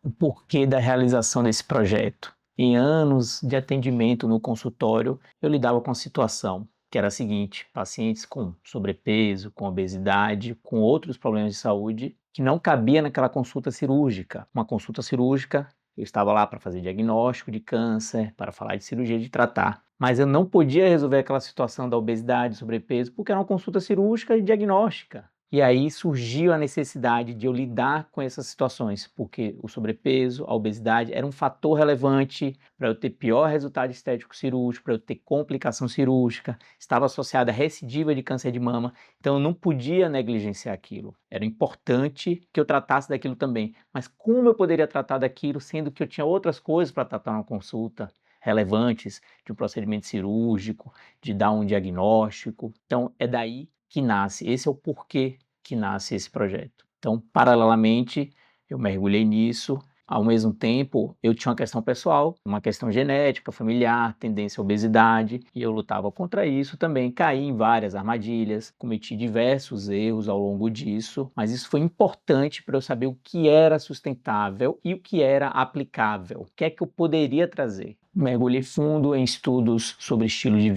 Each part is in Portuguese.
o porquê da realização desse projeto. Em anos de atendimento no consultório, eu lidava com a situação, que era a seguinte: pacientes com sobrepeso, com obesidade, com outros problemas de saúde, que não cabia naquela consulta cirúrgica. Uma consulta cirúrgica, eu estava lá para fazer diagnóstico de câncer, para falar de cirurgia, de tratar. Mas eu não podia resolver aquela situação da obesidade, sobrepeso, porque era uma consulta cirúrgica e diagnóstica. E aí surgiu a necessidade de eu lidar com essas situações, porque o sobrepeso, a obesidade era um fator relevante para eu ter pior resultado estético cirúrgico, para eu ter complicação cirúrgica, estava associada a recidiva de câncer de mama, então eu não podia negligenciar aquilo. Era importante que eu tratasse daquilo também, mas como eu poderia tratar daquilo, sendo que eu tinha outras coisas para tratar na consulta, relevantes de um procedimento cirúrgico, de dar um diagnóstico. Então é daí que nasce, esse é o porquê que nasce esse projeto. Então, paralelamente, eu mergulhei nisso. Ao mesmo tempo, eu tinha uma questão pessoal, uma questão genética, familiar, tendência à obesidade, e eu lutava contra isso também. Caí em várias armadilhas, cometi diversos erros ao longo disso, mas isso foi importante para eu saber o que era sustentável e o que era aplicável, o que é que eu poderia trazer. Mergulhei fundo em estudos sobre estilo de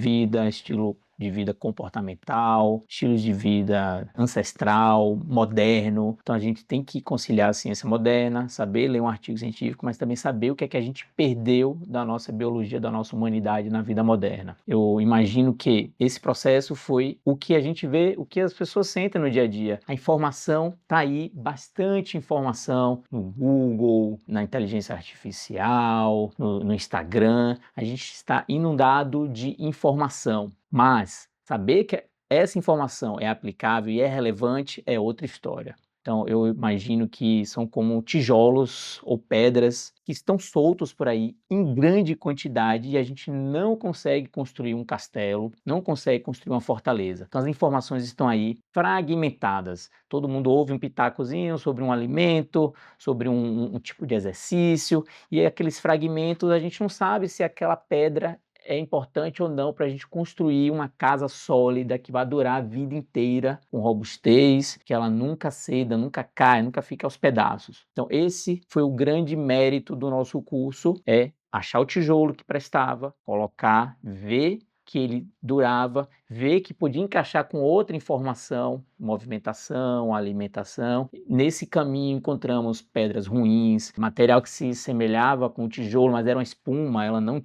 vida comportamental, estilos de vida ancestral, moderno. Então a gente tem que conciliar a ciência moderna, saber ler um artigo científico, mas também saber o que é que a gente perdeu da nossa biologia, da nossa humanidade na vida moderna. Eu imagino que esse processo foi o que a gente vê, o que as pessoas sentem no dia a dia. A informação está aí, bastante informação no Google, na inteligência artificial, no Instagram. A gente está inundado de informação. Mas saber que essa informação é aplicável e é relevante é outra história. Então, eu imagino que são como tijolos ou pedras que estão soltos por aí em grande quantidade e a gente não consegue construir um castelo, não consegue construir uma fortaleza. Então, as informações estão aí fragmentadas. Todo mundo ouve um pitacozinho sobre um alimento, sobre um tipo de exercício, e aqueles fragmentos a gente não sabe se aquela pedra é importante ou não para a gente construir uma casa sólida que vai durar a vida inteira, com robustez, que ela nunca ceda, nunca cai, nunca fica aos pedaços. Então esse foi o grande mérito do nosso curso, é achar o tijolo que prestava, colocar, ver que ele durava, ver que podia encaixar com outra informação, movimentação, alimentação. Nesse caminho encontramos pedras ruins, material que se semelhava com o tijolo, mas era uma espuma, ela não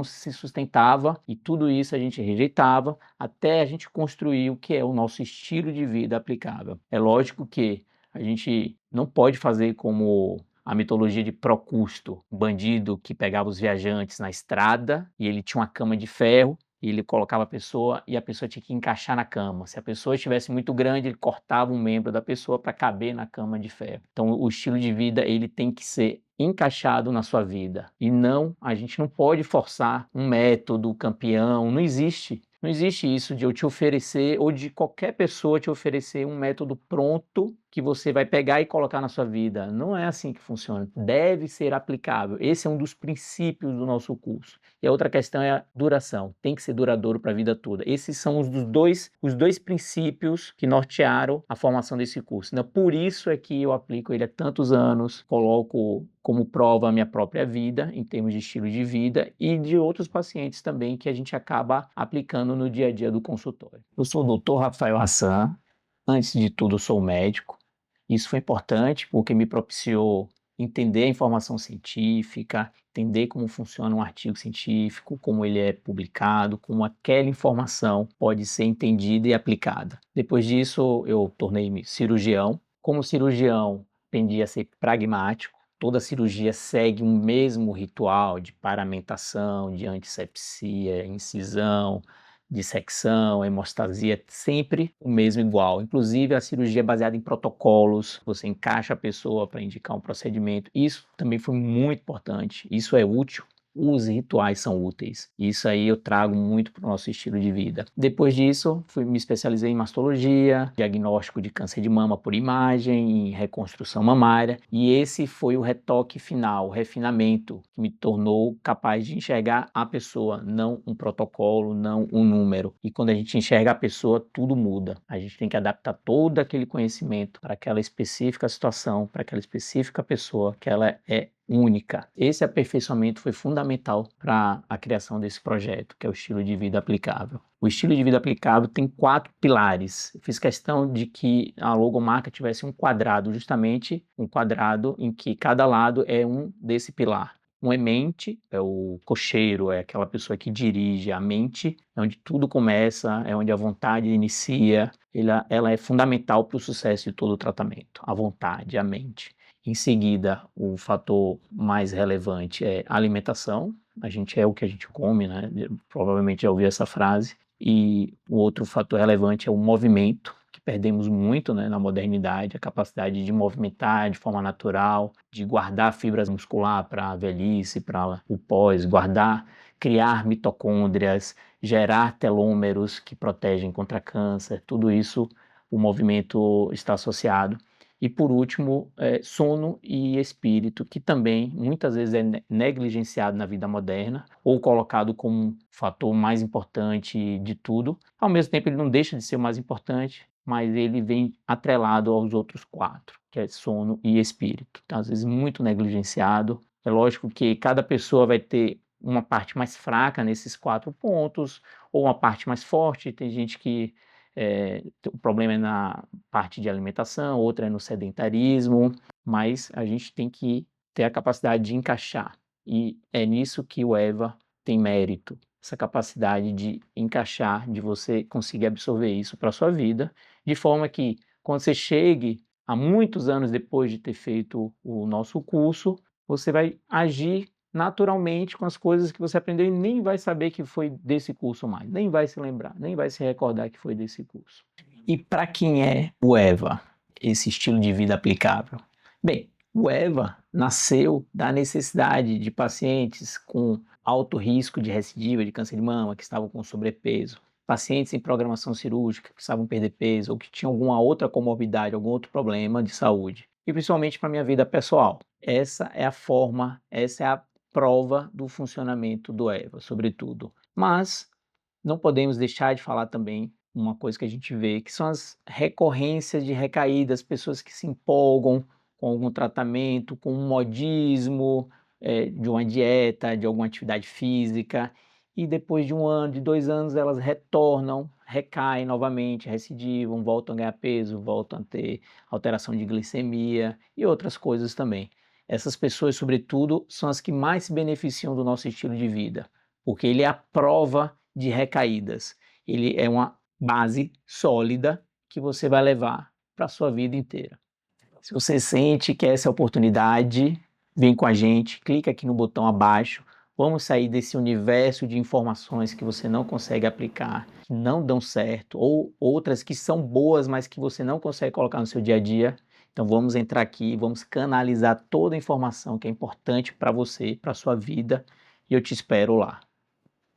se sustentava, e tudo isso a gente rejeitava até a gente construir o que é o nosso estilo de vida aplicável. É lógico que a gente não pode fazer como a mitologia de Procusto, um bandido que pegava os viajantes na estrada e ele tinha uma cama de ferro e ele colocava a pessoa e a pessoa tinha que encaixar na cama. Se a pessoa estivesse muito grande, ele cortava um membro da pessoa para caber na cama de ferro. Então, o estilo de vida ele tem que ser encaixado na sua vida. E não, a gente não pode forçar um método campeão, não existe. Não existe isso de eu te oferecer ou de qualquer pessoa te oferecer um método pronto que você vai pegar e colocar na sua vida. Não é assim que funciona. Deve ser aplicável. Esse é um dos princípios do nosso curso. E a outra questão é a duração. Tem que ser duradouro para a vida toda. Esses são os dois princípios que nortearam a formação desse curso. Então, por isso é que eu aplico ele há tantos anos, coloco como prova a minha própria vida, em termos de estilo de vida, e de outros pacientes também que a gente acaba aplicando no dia a dia do consultório. Eu sou o Dr. Rafael Hassan, antes de tudo eu sou médico. Isso foi importante porque me propiciou entender a informação científica, entender como funciona um artigo científico, como ele é publicado, como aquela informação pode ser entendida e aplicada. Depois disso, eu tornei-me cirurgião. Como cirurgião, aprendi a ser pragmático. Toda cirurgia segue um mesmo ritual de paramentação, de antisepsia, incisão, dissecção, hemostasia, sempre o mesmo igual. Inclusive a cirurgia é baseada em protocolos, você encaixa a pessoa para indicar um procedimento. Isso também foi muito importante, isso é útil os rituais são úteis. Isso aí eu trago muito para o nosso estilo de vida. Depois disso, me especializei em mastologia, diagnóstico de câncer de mama por imagem, em reconstrução mamária, e esse foi o retoque final, o refinamento, que me tornou capaz de enxergar a pessoa, não um protocolo, não um número. E quando a gente enxerga a pessoa, tudo muda. A gente tem que adaptar todo aquele conhecimento para aquela específica situação, para aquela específica pessoa, que ela é única. Esse aperfeiçoamento foi fundamental para a criação desse projeto, que é o estilo de vida aplicável. O estilo de vida aplicável tem 4 pilares. Eu fiz questão de que a logomarca tivesse um quadrado, justamente um quadrado em que cada lado é um desse pilar. Um é mente, é o cocheiro, é aquela pessoa que dirige a mente, é onde tudo começa, é onde a vontade inicia. Ela é fundamental para o sucesso de todo o tratamento, a vontade, a mente. Em seguida, o fator mais relevante é a alimentação. A gente é o que a gente come, né? Provavelmente já ouviu essa frase. E o outro fator relevante é o movimento, que perdemos muito, né, na modernidade, a capacidade de movimentar de forma natural, de guardar fibras musculares para a velhice, para o pós, criar mitocôndrias, gerar telômeros que protegem contra câncer. Tudo isso o movimento está associado. E por último, sono e espírito, que também muitas vezes é negligenciado na vida moderna ou colocado como um fator mais importante de tudo. Ao mesmo tempo, ele não deixa de ser o mais importante, mas ele vem atrelado aos outros 4, que é sono e espírito. Então, às vezes, muito negligenciado. É lógico que cada pessoa vai ter uma parte mais fraca nesses 4 pontos, ou uma parte mais forte. Tem gente que o problema é na parte de alimentação, outra é no sedentarismo, mas a gente tem que ter a capacidade de encaixar. E é nisso que o EVA tem mérito, essa capacidade de encaixar, de você conseguir absorver isso para a sua vida, de forma que quando você chegue a muitos anos depois de ter feito o nosso curso, você vai agir naturalmente com as coisas que você aprendeu e nem vai saber que foi desse curso mais, nem vai se lembrar, nem vai se recordar que foi desse curso. E para quem é o EVA, esse estilo de vida aplicável? Bem, o EVA nasceu da necessidade de pacientes com alto risco de recidiva de câncer de mama, que estavam com sobrepeso, pacientes em programação cirúrgica, que precisavam perder peso ou que tinham alguma outra comorbidade, algum outro problema de saúde. E principalmente para a minha vida pessoal. Essa é a forma, essa é a prova do funcionamento do EVA, sobretudo. Mas não podemos deixar de falar também uma coisa que a gente vê, que são as recorrências de recaídas, pessoas que se empolgam com algum tratamento, com um modismo, de uma dieta, de alguma atividade física, e depois de 1 ano, de 2 anos, elas retornam, recaem novamente, recidivam, voltam a ganhar peso, voltam a ter alteração de glicemia e outras coisas também. Essas pessoas, sobretudo, são as que mais se beneficiam do nosso estilo de vida, porque ele é a prova de recaídas. Ele é uma base sólida que você vai levar para a sua vida inteira. Se você sente que essa é a oportunidade, vem com a gente, clica aqui no botão abaixo. Vamos sair desse universo de informações que você não consegue aplicar, que não dão certo, ou outras que são boas, mas que você não consegue colocar no seu dia a dia. Então vamos entrar aqui, vamos canalizar toda a informação que é importante para você, para a sua vida, e eu te espero lá.